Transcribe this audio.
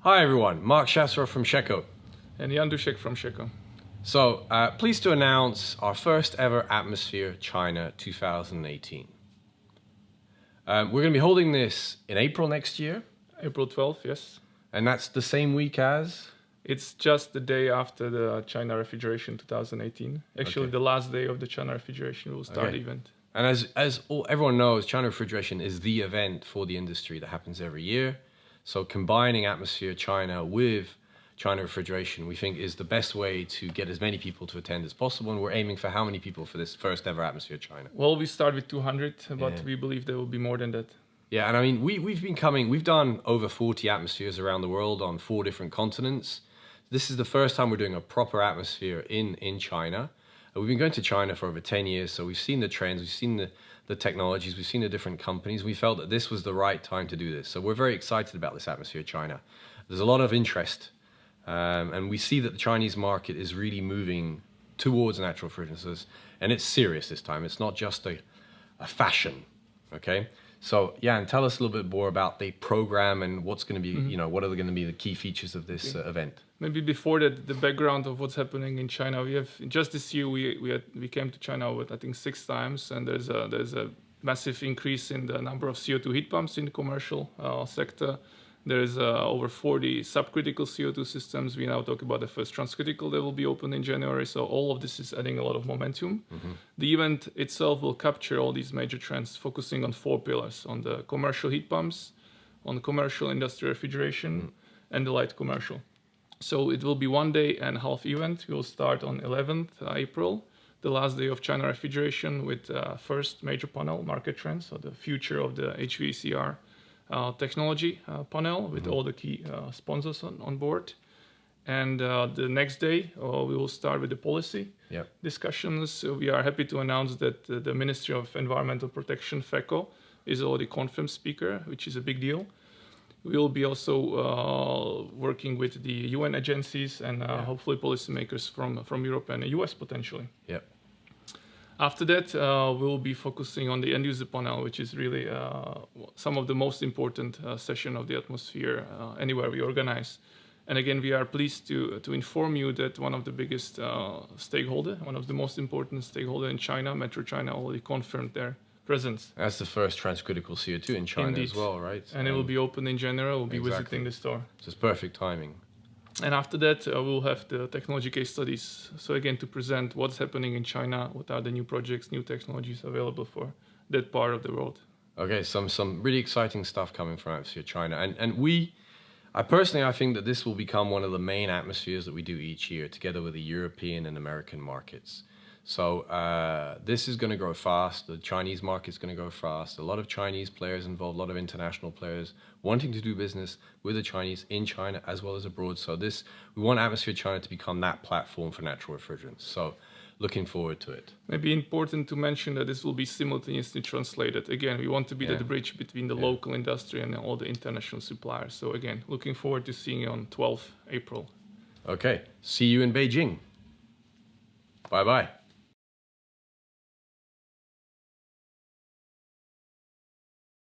Hi everyone, Marc Chasserot from Shecco. And Dusek from shecco. So, pleased to announce our first ever Atmosphere China 2018. We're going to be holding this in April next year. April 12th, yes. And that's the same week as? It's just the day after the China Refrigeration 2018. Actually, the last day of the China Refrigeration will start the event. And as everyone knows, China Refrigeration is the event for the industry that happens every year. So combining Atmosphere China with China Refrigeration, we think is the best way to get as many people to attend as possible. And we're aiming for how many people for this first ever Atmosphere China? Well, we start with 200, but we believe there will be more than that. Yeah, and I mean, we've done over 40 atmospheres around the world on 4 different continents. This is the first time we're doing a proper atmosphere in China. We've been going to China for over 10 years, so we've seen the trends, we've seen the technologies, we've seen the different companies. We felt that this was the right time to do this. So we're very excited about this Atmosphere China. There's a lot of interest, and we see that the Chinese market is really moving towards natural refrigerants, and it's serious this time. It's not just a fashion, okay? So, Jan, tell us a little bit more about the program and what's going to be, what are going to be the key features of this event? Maybe before that, the background of what's happening in China. We have just this year we came to China with I think 6 times, and there's a massive increase in the number of CO2 heat pumps in the commercial sector. There's over 40 subcritical CO2 systems. We now talk about the first transcritical that will be opened in January. So all of this is adding a lot of momentum. The event itself will capture all these major trends, focusing on 4 pillars: on the commercial heat pumps, on commercial industrial refrigeration, and the light commercial. So it will be 1 day and a half event. We will start on 11th April, the last day of China Refrigeration, with first major panel, market trends, so the future of the HVACR technology panel with all the key sponsors on board. And the next day, we will start with the policy discussions. So we are happy to announce that the Ministry of Environmental Protection, FECO, is already confirmed speaker, which is a big deal. We will be also working with the UN agencies and hopefully policymakers from Europe and the US potentially. After that, we will be focusing on the end-user panel, which is really some of the most important session of the Atmosphere anywhere we organize. And again, we are pleased to inform you that one of the biggest stakeholder, one of the most important stakeholder in China, Metro China, already confirmed their presence. That's the first transcritical CO2 in China as well, right? And it will be open in January. We'll be visiting the store. So it's perfect timing. And after that, we'll have the technology case studies. So again, to present what's happening in China, what are the new projects, new technologies available for that part of the world. Okay, some really exciting stuff coming from Atmosphere China. And I think that this will become one of the main atmospheres that we do each year, together with the European and American markets. So this is going to grow fast. The Chinese market is going to grow fast. A lot of Chinese players involved, a lot of international players wanting to do business with the Chinese in China as well as abroad. So we want Atmosphere China to become that platform for natural refrigerants. So looking forward to it. Maybe important to mention that this will be simultaneously translated. Again, we want to be the bridge between the local industry and all the international suppliers. So again, looking forward to seeing you on 12th April. Okay, see you in Beijing. Bye-bye.